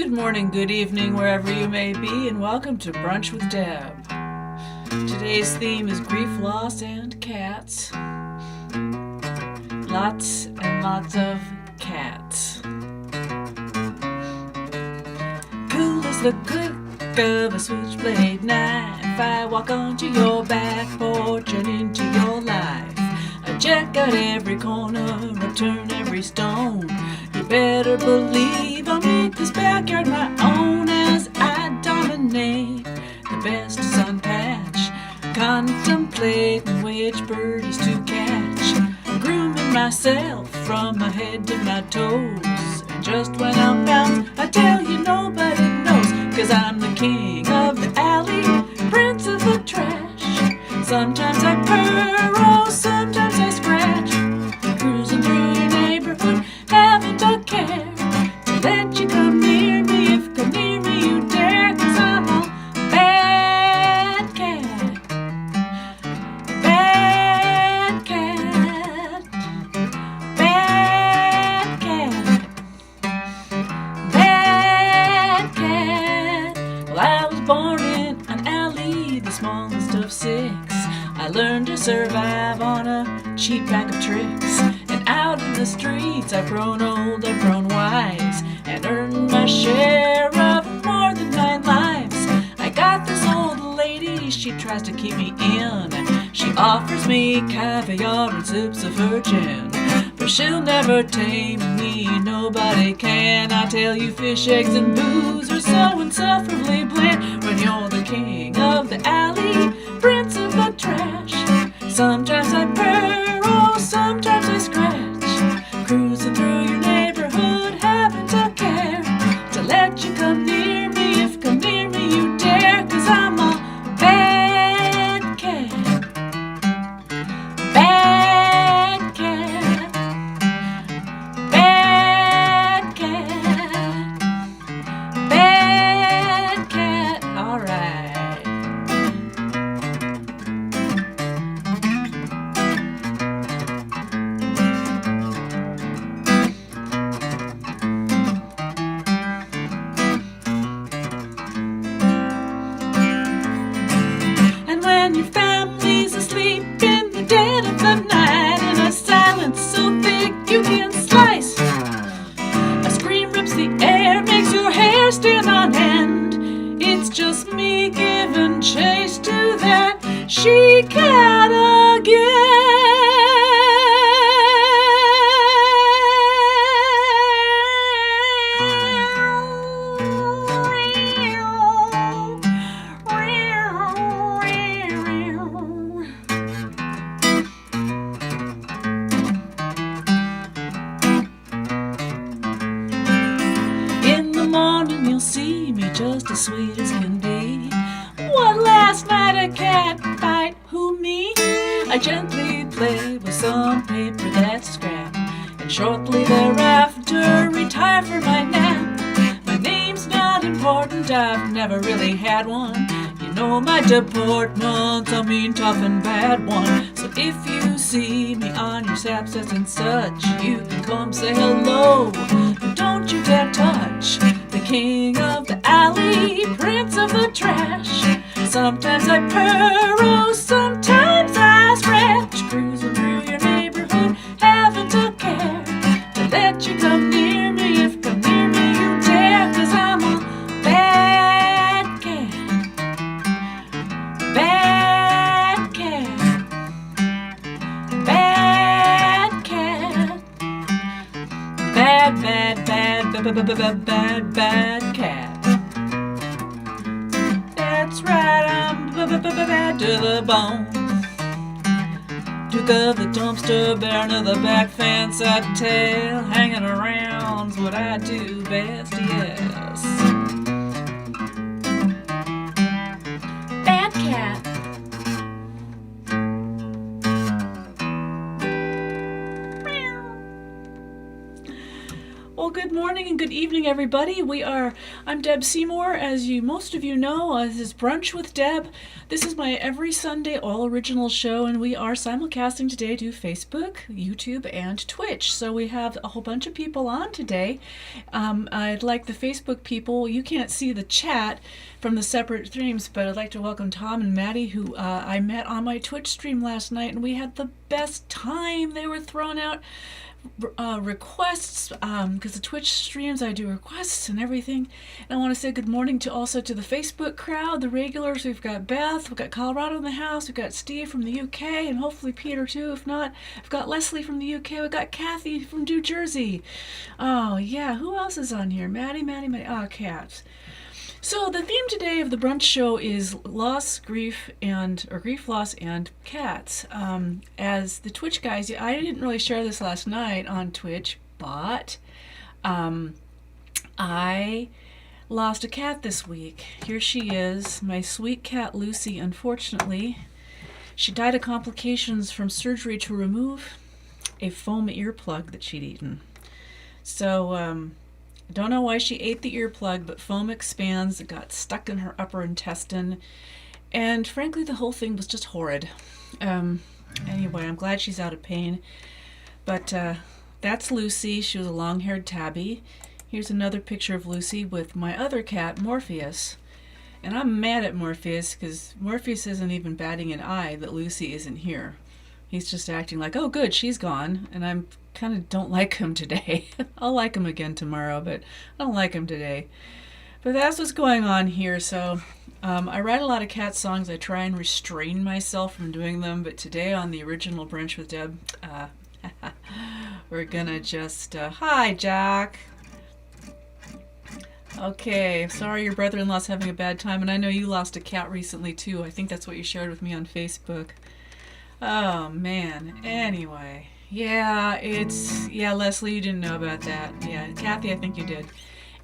Good morning, good evening, wherever you may be, and welcome to Brunch with Deb. Today's theme is grief, loss, and cats. Lots and lots of cats. Cool as the click of a switchblade knife, I walk onto your back porch and into your life. I check out every corner, I turn every stone. You better believe I'll make this backyard my own as I dominate the best sun patch, contemplating which birdies to catch, grooming myself from my head to my toes. And just when I'm bound, I tell you nobody knows, 'cause I'm the king of the alley, prince of the trash. Sometimes I purr, oh, sometimes I scratch, cruising through your neighborhood, haven't a care to let you come near me. If come near me you dare, 'cause I'm a bad cat, bad cat, bad cat, bad cat. Well, I was born in an alley, the smallest of six. I learned to survive on a cheap pack of tricks. And out in the streets I've grown old, I've grown wise, and earned my share of more than 9 lives. I got this old lady, she tries to keep me in. She offers me caviar and sips of her gin, but she'll never tame me, nobody can. I tell you, fish, eggs, and booze are so insufferably bland when you're the king of the alley, prince of the trash. Sometimes I purr, oh, sometimes I scratch, cruising through your neighborhood, haven't a care to let you come near me. If come near me you dare, 'cause I'm a bad cat, bad cat, bad cat, bad cat. All right. When your family's asleep in the dead of the night, in a silence so thick you can slice, a scream rips the air, makes your hair stand on end. It's just me giving chase to that she-cat morning you'll see me just as sweet as can be. What, last night a cat bite? Who, me? I gently play with some paper that's scrapped, and shortly thereafter retire for my nap. My name's not important, I've never really had one. You know my deportment's a mean, tough, and bad one. So if you see me on your sapsets and such, you can come say hello, but don't you dare touch the king of the alley, prince of the trash. Sometimes I purr, oh, sometimes I scratch, cruising through your neighborhood, haven't a care to let you come near me. If come near me you dare, 'cause I'm a bad cat, bad cat, bad cat, bad, bad, bad, bad, bad, bad, bad, bad cat. That's right, I'm bad to the bone. Duke of the dumpster, baron of the back fence, I tell, hanging around's what I do best, yes. Bad cat. Well, good morning and good evening, everybody. I'm Deb Seymour. As most of you know, this is Brunch with Deb. This is my every Sunday all original show, and we are simulcasting today to Facebook, YouTube, and Twitch. So we have a whole bunch of people on today. I'd like the Facebook people, you can't see the chat from the separate streams, but I'd like to welcome Tom and Maddie, who I met on my Twitch stream last night, and we had the best time. They were throwing out requests because the Twitch streams I do requests and everything. And I want to say good morning also to the Facebook crowd, the regulars. We've got Beth, we've got Colorado in the house, we've got Steve from the UK, and hopefully Peter too. If not, we've got Leslie from the UK, we've got Kathy from New Jersey. Oh yeah, who else is on here? Maddie. Oh, cats. So the theme today of the brunch show is loss, grief, grief, loss, and cats. As the Twitch guys, I didn't really share this last night on Twitch, but I lost a cat this week. Here she is, my sweet cat Lucy. Unfortunately, she died of complications from surgery to remove a foam earplug that she'd eaten. So, I don't know why she ate the earplug, but foam expands. It got stuck in her upper intestine. And frankly, the whole thing was just horrid. Anyway, I'm glad she's out of pain. But that's Lucy. She was a long-haired tabby. Here's another picture of Lucy with my other cat, Morpheus. And I'm mad at Morpheus because Morpheus isn't even batting an eye that Lucy isn't here. He's just acting like, oh good, she's gone, and I'm kind of don't like him today. I'll like him again tomorrow, but I don't like him today. But that's what's going on here. So I write a lot of cat songs. I try and restrain myself from doing them, but today on the original Brunch with Deb, we're gonna just, hi Jack. Okay, sorry your brother-in-law's having a bad time, and I know you lost a cat recently too. I think that's what you shared with me on Facebook. Oh man, anyway. Yeah, Leslie, you didn't know about that. Yeah, Kathy, I think you did.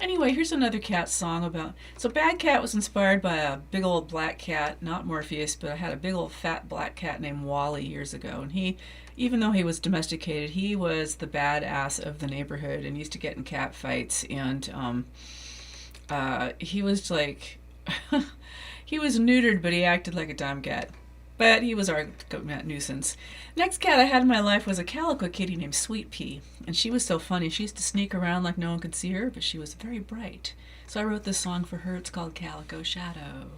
Anyway, here's another cat song so Bad Cat was inspired by a big old black cat, not Morpheus, but I had a big old fat black cat named Wally years ago, and even though he was domesticated, he was the badass of the neighborhood and used to get in cat fights, and he was like, he was neutered, but he acted like a dumb cat. But he was our nuisance. Next cat I had in my life was a calico kitty named Sweet Pea. And she was so funny. She used to sneak around like no one could see her, but she was very bright. So I wrote this song for her. It's called Calico Shadow.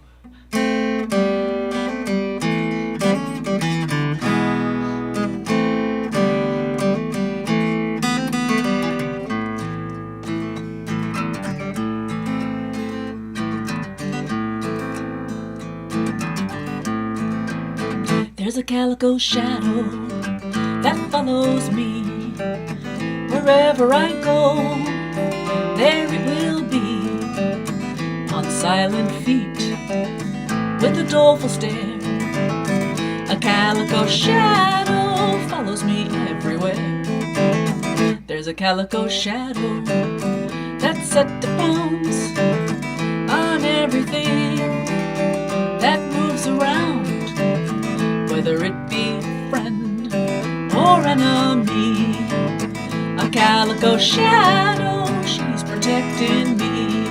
There's a calico shadow that follows me. Wherever I go, there it will be. On silent feet, with a doleful stare, a calico shadow follows me everywhere. There's a calico shadow that's set to pounce on everything that moves around, whether it be friend or enemy. A calico shadow, she's protecting me.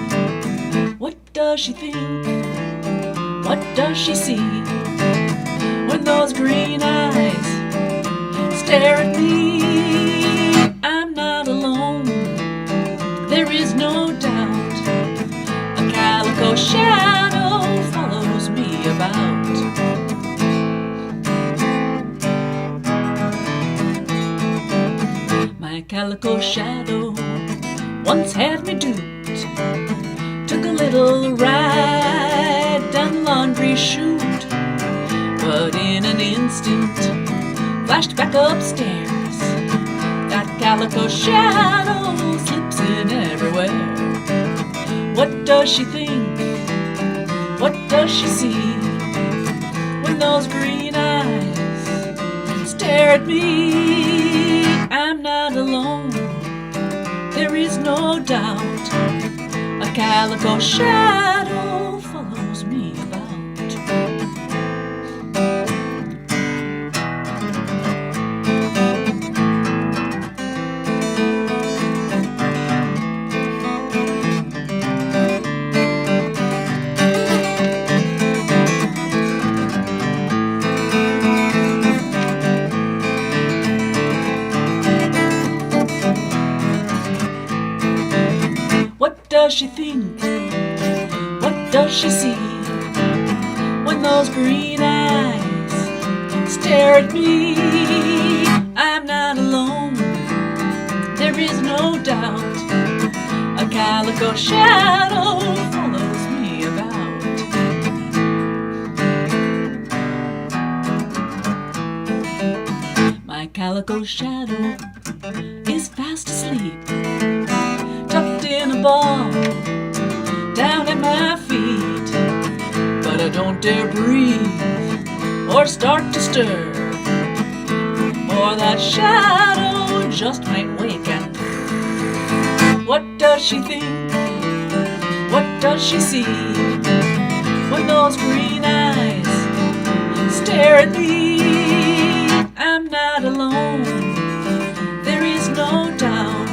What does she think? What does she see when those green eyes stare at me? I'm not alone, there is no doubt. A calico shadow follows me about. My calico shadow once had me duped. Took a little ride down the laundry chute, but in an instant flashed back upstairs. That calico shadow slips in everywhere. What does she think? What does she see when those green eyes stare at me? I'm not alone, there is no doubt. A calico shadow follows me about. does she think? What does she see when those green eyes stare at me? I'm not alone, there is no doubt. A calico shadow follows me about. My calico shadow is fast asleep, tucked in a ball down at my feet. But I don't dare breathe or start to stir, or that shadow just might wake and what does she think? What does she see when those green eyes stare at me? I'm not alone, there is no doubt.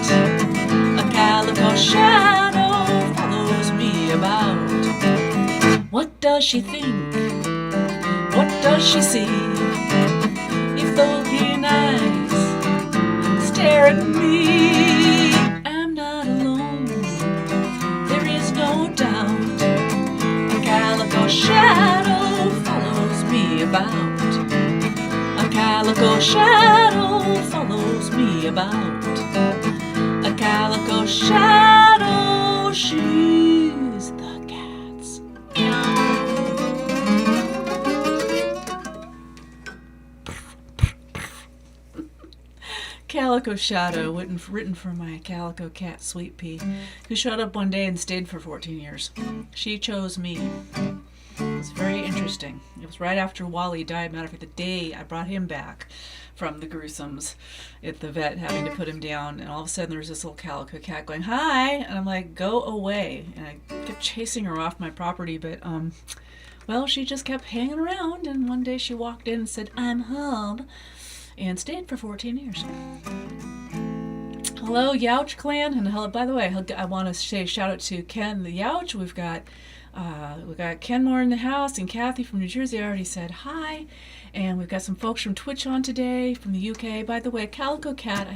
A calico shadow follows me about. What does she think? What does she see if those green eyes stare at me? I'm not alone, there is no doubt. A calico shadow follows me about. A calico shadow follows me about. A calico shadow, she's the cat's meow. Calico Shadow, written for my calico cat, Sweet Pea, who showed up one day and stayed for 14 years. She chose me. It was very interesting. It was right after Wally died. Matter of fact, the day I brought him back from the gruesomes at the vet, having to put him down, and all of a sudden there was this little calico cat going, "Hi!" And I'm like, "Go away!" And I kept chasing her off my property, but well, she just kept hanging around, and one day she walked in and said, "I'm home," and stayed for 14 years. Hello, Youch Clan, and hello, by the way, I want to say shout out to Ken the Youch. We've got Ken Moore in the house, and Kathy from New Jersey. I already said hi, and we've got some folks from Twitch on today from the UK. By the way, calico cat,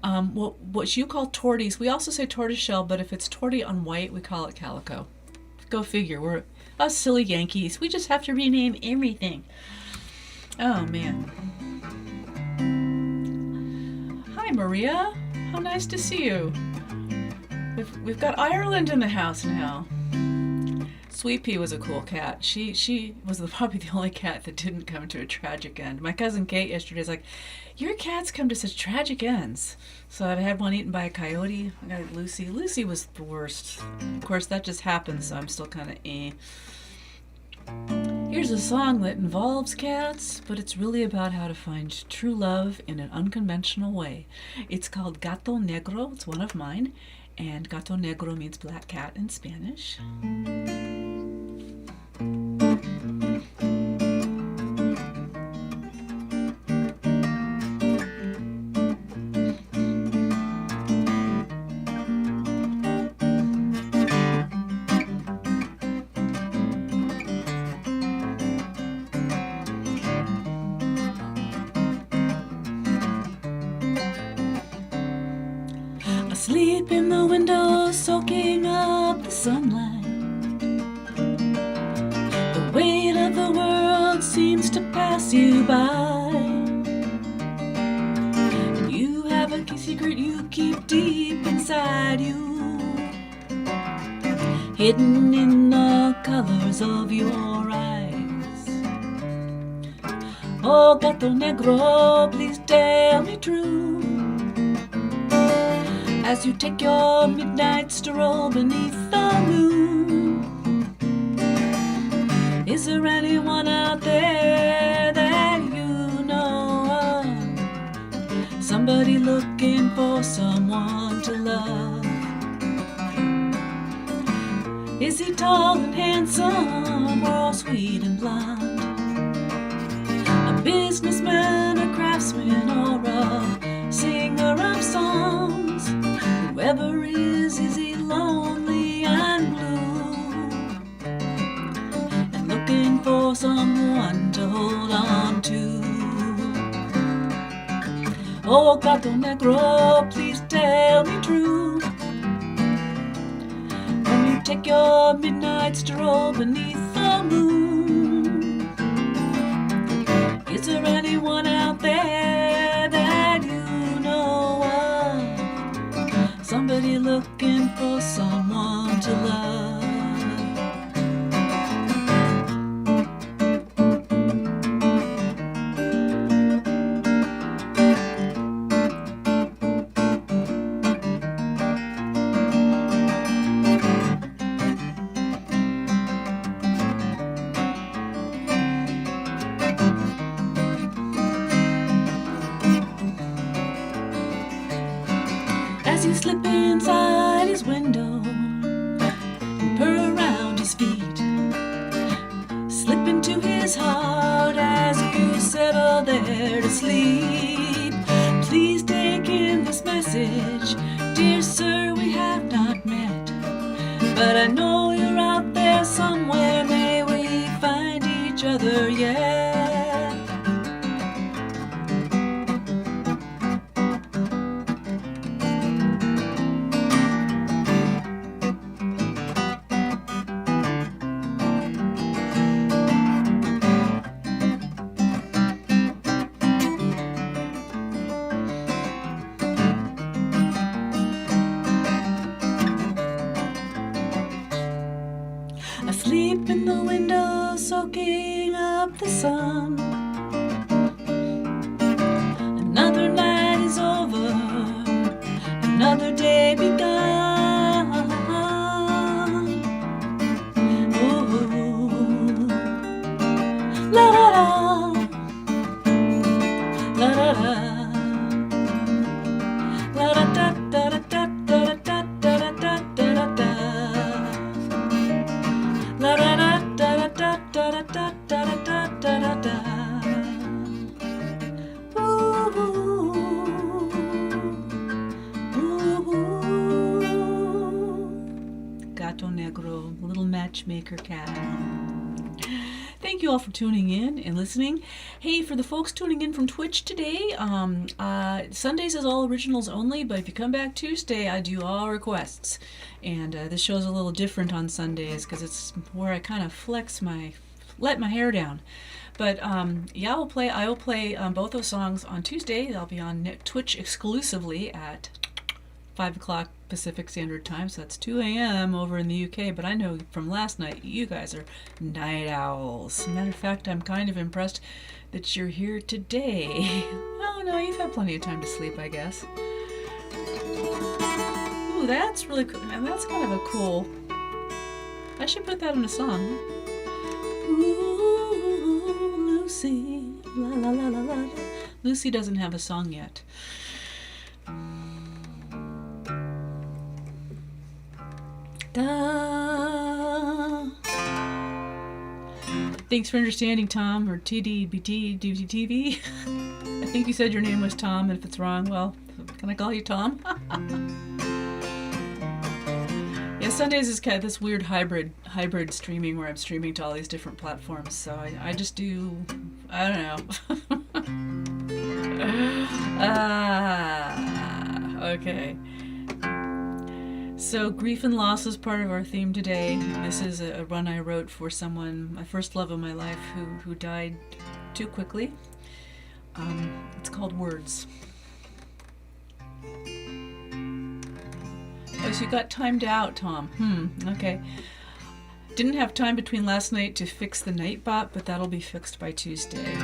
what you call torties, we also say tortoiseshell, but if it's tortie on white, we call it calico. Go figure. We're us silly Yankees. We just have to rename everything. Oh man. Hi Maria, how nice to see you. We've got Ireland in the house now. Sweet Pea was a cool cat. She was probably the only cat that didn't come to a tragic end. My cousin Kate yesterday was like, "Your cats come to such tragic ends." So I had one eaten by a coyote. I got Lucy. Lucy was the worst. Of course, that just happened, so I'm still kind of eh. Here's a song that involves cats, but it's really about how to find true love in an unconventional way. It's called Gato Negro. It's one of mine. And Gato Negro means black cat in Spanish. Asleep in the window, soaking up the sunlight. The weight of the world seems to pass you by, and you have a secret you keep deep inside you, hidden in the colors of your eyes. Oh, Gato Negro, please tell me true, as you take your midnight stroll beneath the moon. Is there anyone out there that you know of? Somebody looking for someone to love. Is he tall and handsome or sweet and blonde? A businessman, a craftsman, or a singer of songs? Whoever is he lonely and blue, and looking for someone to hold on to? Oh, Gato Negro, please tell me true, a midnight stroll beneath the moon. Is there anyone out there that you know of? Somebody looking for someone to love. As you slip inside his window and purr around his feet, slip into his heart as you settle there to sleep. Please take in this message, dear sir, we have not met, but I know you're out there somewhere. May we find each other yet? Asleep in the window, soaking up the sun. Another night is over, another day begun. Ooh, la la la, la la la, la da da da da da da da da da da da. La da da da da da da da da da da da. Ooh, ooh. Gato Negro, little matchmaker cat. Thank you all for tuning in and listening. Hey, for the folks tuning in from Twitch today, Sundays is all originals only, but if you come back Tuesday, I do all requests. And this show's a little different on Sundays because it's where I kind of let my hair down. But yeah, I will play both those songs on Tuesday. They'll be on Twitch exclusively at 5 o'clock Pacific Standard Time, so that's 2 a.m. over in the UK. But I know from last night, you guys are night owls. Matter of fact, I'm kind of impressed that you're here today. Oh no, you've had plenty of time to sleep, I guess. Ooh, that's really cool. And that's kind of a cool... I should put that in a song. Ooh, Lucy, la la la la la. Lucy doesn't have a song yet. Da. Thanks for understanding, Tom, or TDBT, DVTV. I think you said your name was Tom, and if it's wrong, well, can I call you Tom? Yeah, Sundays is kind of this weird hybrid streaming where I'm streaming to all these different platforms, so I just do, I don't know. Okay. So grief and loss is part of our theme today. This is a run I wrote for someone, my first love of my life, who died too quickly. It's called Words. Oh, so you got timed out, Tom. Okay. Didn't have time between last night to fix the Nightbot, but that'll be fixed by Tuesday.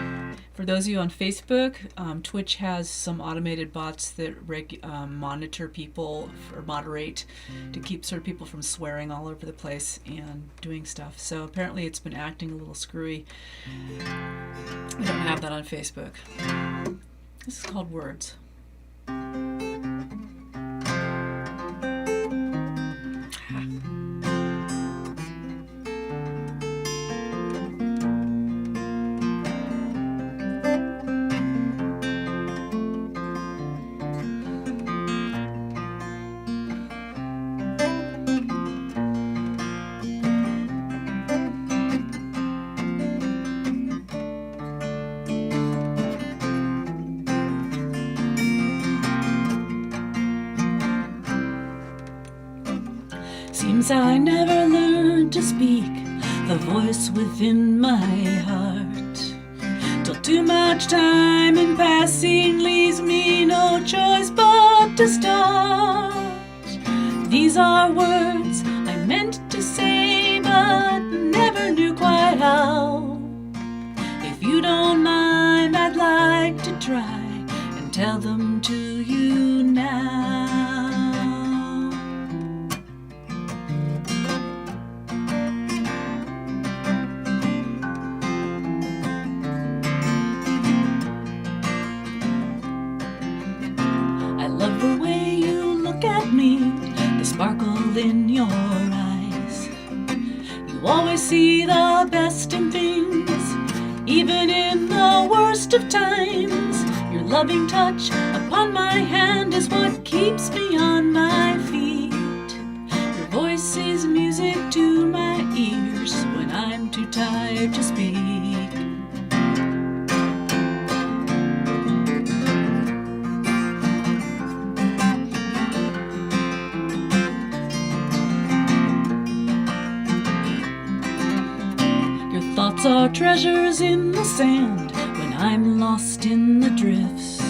For those of you on Facebook, Twitch has some automated bots that monitor people or moderate to keep sort of people from swearing all over the place and doing stuff. So apparently it's been acting a little screwy. I don't have that on Facebook. This is called Words. Seems I never learned to speak the voice within my heart, till too much time in passing leaves me no choice but to start. These are words I meant to say but never knew quite how. If you don't mind, I'd like to try and tell them to you now. I love the way you look at me, the sparkle in your eyes. You always see the best in things, even in the worst of times. Your loving touch upon my hand is what keeps me on my feet. Your voice is music to my ears when I'm too tired to speak. Your thoughts are treasures in the sand when I'm lost in the drifts.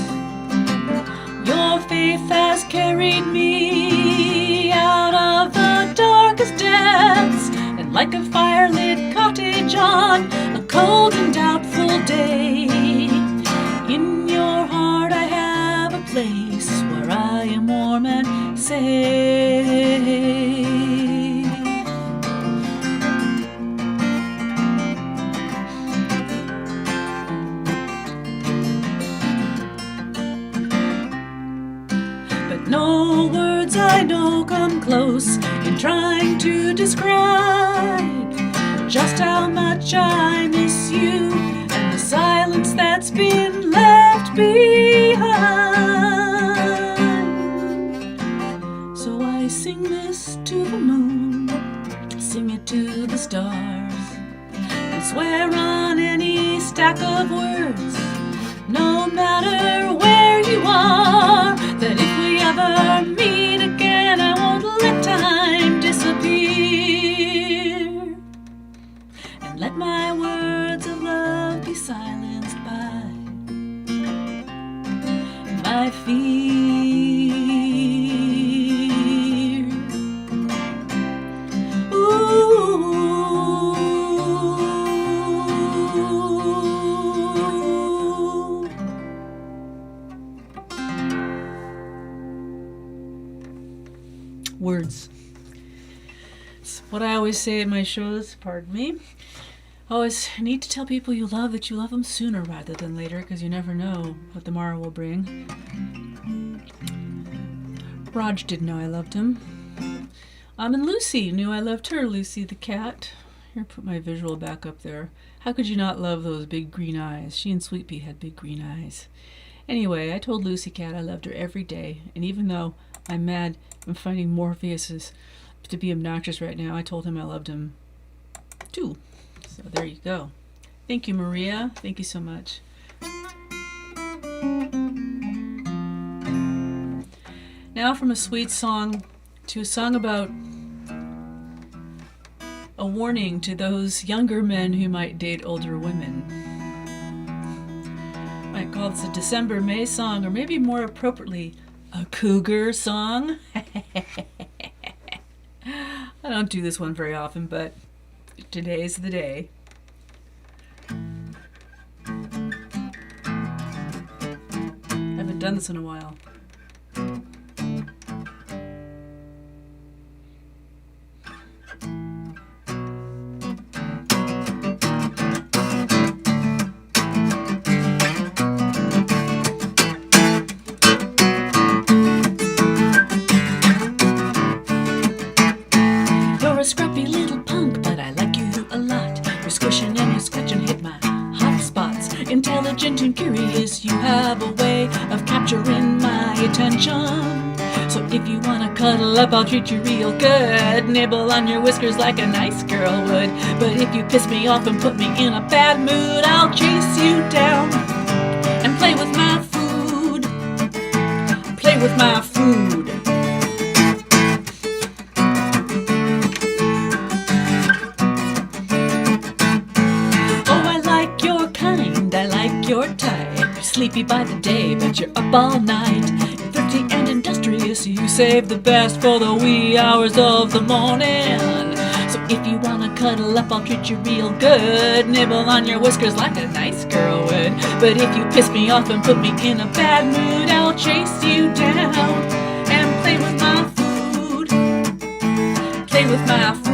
Your faith has carried me out of the darkest depths, and like a firelit cottage on a cold and doubtful day, in your heart I have a place where I am warm and safe. No words I know come close in trying to describe just how much I miss you and the silence that's been left behind. So I sing this to the moon, sing it to the stars, and swear on any stack of words, no matter where you are, that if we ever meet again, I won't let time disappear, and let my words of love be silenced by my fear. Ooh. Words. It's what I always say at my shows, pardon me. Always need to tell people you love that you love them sooner rather than later, because you never know what tomorrow will bring. Raj didn't know I loved him. And Lucy knew I loved her, Lucy the cat. Here, put my visual back up there. How could you not love those big green eyes? She and Sweet Pea had big green eyes. Anyway, I told Lucy Cat I loved her every day, and even though I'm mad I'm finding Morpheus to be obnoxious right now, I told him I loved him too. So there you go. Thank you, Maria. Thank you so much. Now from a sweet song to a song about a warning to those younger men who might date older women. Might call this a December May song, or maybe more appropriately, a cougar song. I don't do this one very often, but today's the day. I haven't done this in a while. Scruffy little punk, but I like you a lot. You're squishing and you're scratching, hit my hot spots. Intelligent and curious, you have a way of capturing my attention. So if you wanna cuddle up, I'll treat you real good. Nibble on your whiskers like a nice girl would. But if you piss me off and put me in a bad mood, I'll chase you down and play with my food. Play with my food. sleepy by the day, but you're up all night. You're thrifty and industrious, you save the best for the wee hours of the morning. So if you wanna cuddle up, I'll treat you real good. Nibble on your whiskers like a nice girl would. But if you piss me off and put me in a bad mood, I'll chase you down and play with my food. Play with my food.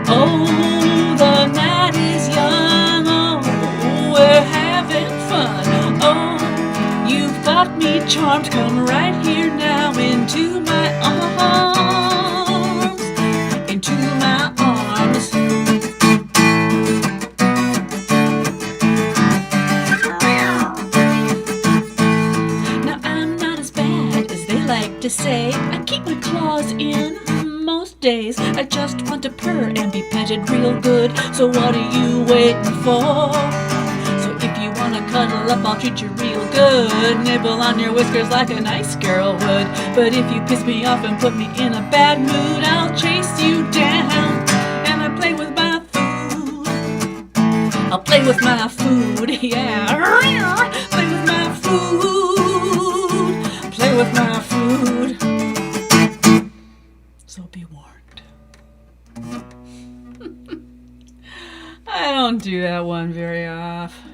Oh, the night is young, oh, we're having fun. Oh, you've got me charmed, come right here now into my arms, into my arms. Now I'm not as bad as they like to say, I keep my claws in most days. I just want to purr and be petted real good. So what are you waiting for? So if you wanna cuddle up, I'll treat you real good. Nibble on your whiskers like a nice girl would. But if you piss me off and put me in a bad mood, I'll chase you down and I play with my food. I'll play with my food, yeah. Play with my food. Play with my food. So be warned. I don't do that one very often.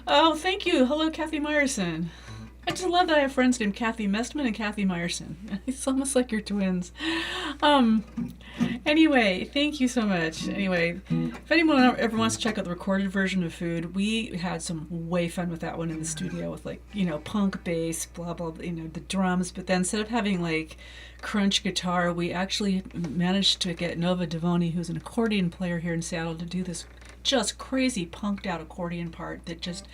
Oh, thank you. Hello, Kathy Meyerson. I just love that I have friends named Kathy Mestman and Kathy Meyerson. It's almost like you're twins. Anyway, thank you so much. Anyway, if anyone ever wants to check out the recorded version of Food, we had some way fun with that one in the studio with, like, you know, punk bass, blah, blah, blah, you know, the drums. But then instead of having, like, crunch guitar, we actually managed to get Nova Devoni, who's an accordion player here in Seattle, to do this just crazy punked out accordion part that just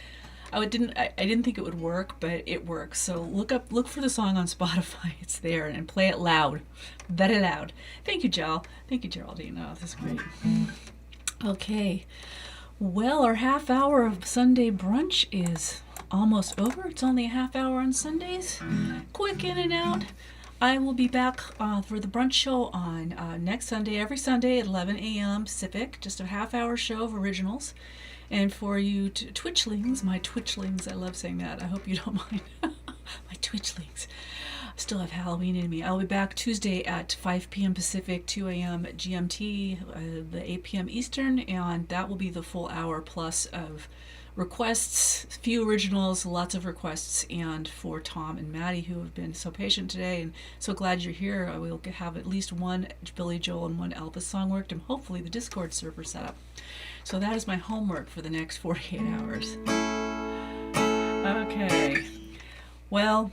I didn't think it would work, but it works. So look for the song on Spotify. It's there, and play it loud, very loud. Thank you, Jel. Thank you, Geraldine. Oh, this is great. Okay, well, our half hour of Sunday brunch is almost over. It's only a half hour on Sundays. Quick in and out. I will be back for the brunch show on next Sunday, every Sunday at 11 a.m. Pacific, just a half hour show of originals. And for you Twitchlings, my Twitchlings, I love saying that. I hope you don't mind. My Twitchlings. I still have Halloween in me. I'll be back Tuesday at 5 p.m. Pacific, 2 a.m. GMT, the 8 p.m. Eastern, and that will be the full hour plus of requests, few originals, lots of requests, and for Tom and Maddie, who have been so patient today and so glad you're here. I will have at least one Billy Joel and one Elvis song worked, and hopefully the Discord server set up. So that is my homework for the next 48 hours. Okay. Well,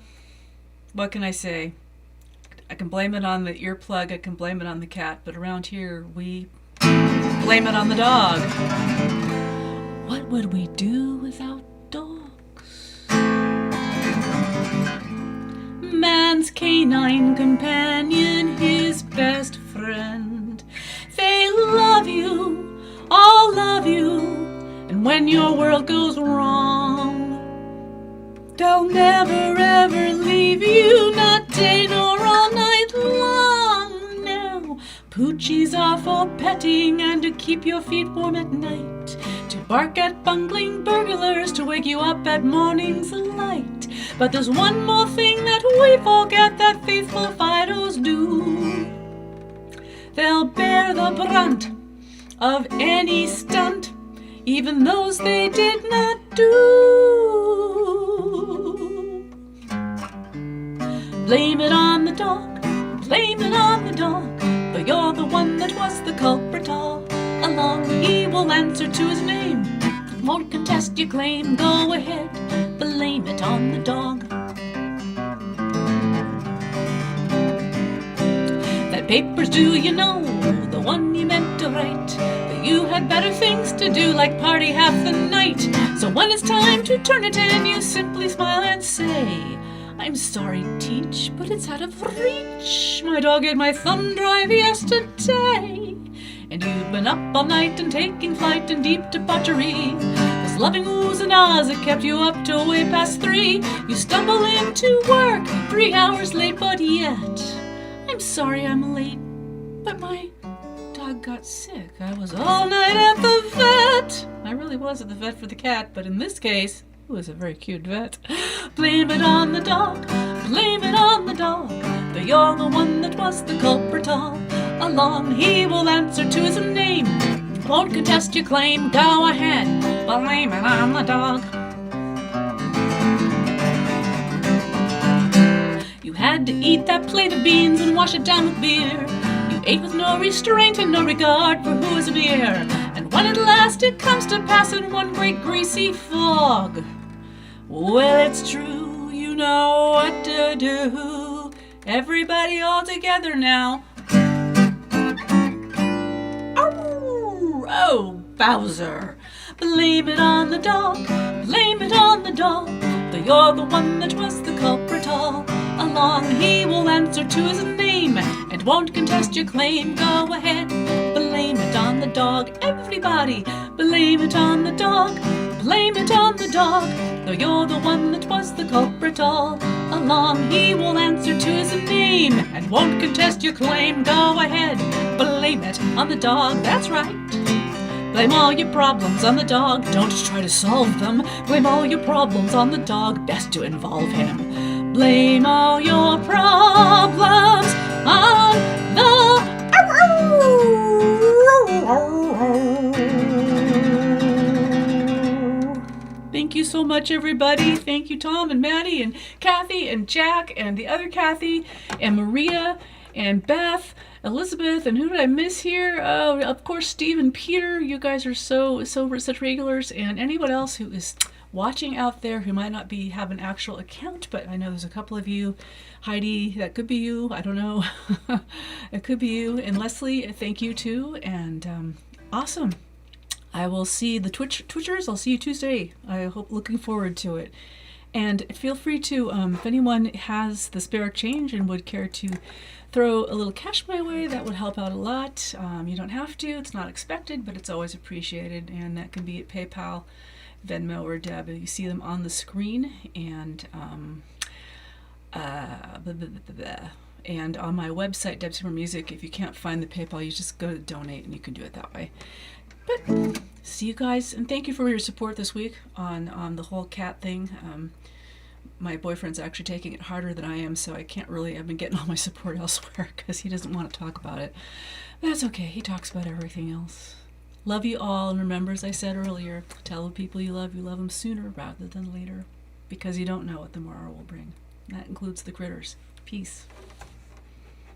what can I say? I can blame it on the earplug, I can blame it on the cat, but around here we blame it on the dog. What would we do without dogs? Man's canine companion, his best friend. They love you, all love you, and when your world goes wrong, they'll never ever leave you, not day nor all night long. No, Poochies are for petting and to keep your feet warm at night, to bark at bungling burglars, to wake you up at morning's light. But there's one more thing that we forget that faithful Fidos do. They'll bear the brunt of any stunt, even those they did not do. Blame it on the dog, blame it on the dog, but you're the one that was the culprit all along. He will answer to his name, won't contest your claim. Go ahead, blame it on the dog. That paper's due, you know, the one you meant to write, but you had better things to do, like party half the night. So when it's time to turn it in, you simply smile and say, I'm sorry, Teach, but it's out of reach. My dog ate my thumb drive yesterday, and you've been up all night and taking flight in deep debauchery. This loving oohs and ahs that kept you up till way past 3. You stumble into work 3 hours late, but yet I'm sorry I'm late, but my dog got sick. I was all night at the vet. I really was at the vet for the cat, but in this case, it was a very cute vet. Blame it on the dog, blame it on the dog, though you're the one that was the culprit all along. He will answer to his name, won't contest your claim. Go ahead, blame it on the dog. You had to eat that plate of beans and wash it down with beer. You ate with no restraint and no regard for who is near. And when at last it comes to pass in one great greasy fog, well, it's true, you know what to do. Everybody all together now. Oh, Bowser. Blame it on the dog, blame it on the dog, though you're the one that was the culprit all along. He will answer to his name and won't contest your claim. Go ahead, blame it on the dog. Everybody, blame it on the dog, blame it on the dog, though you're the one that was the culprit all along. He will answer to his name and won't contest your claim. Go ahead, blame it on the dog. That's right. Blame all your problems on the dog, don't try to solve them. Blame all your problems on the dog, best to involve him. Blame all your problems on the... Thank you so much, everybody. Thank you, Tom and Maddie and Kathy and Jack and the other Kathy and Maria and Beth, Elizabeth, and who did I miss here? Oh, of course, Steve and Peter. You guys are such regulars, and anyone else who is watching out there who might not have an actual account, but I know there's a couple of you. Heidi, that could be you. I don't know. It could be you. And Leslie, thank you too. And awesome. I will see the Twitchers. I'll see you Tuesday. I hope, looking forward to it. And feel free to, if anyone has the spare change and would care to throw a little cash my way, that would help out a lot. You don't have to, it's not expected, but it's always appreciated, and that can be at PayPal, Venmo, or Deb. You see them on the screen, and and on my website, Deb's Humor Music. If you can't find the PayPal, you just go to donate, and you can do it that way. But see you guys, and thank you for your support this week on the whole cat thing. My boyfriend's actually taking it harder than I am, so I've been getting all my support elsewhere because he doesn't want to talk about it. But that's okay, he talks about everything else. Love you all, and remember, as I said earlier, tell the people you love them sooner rather than later, because you don't know what tomorrow will bring. That includes the critters. Peace.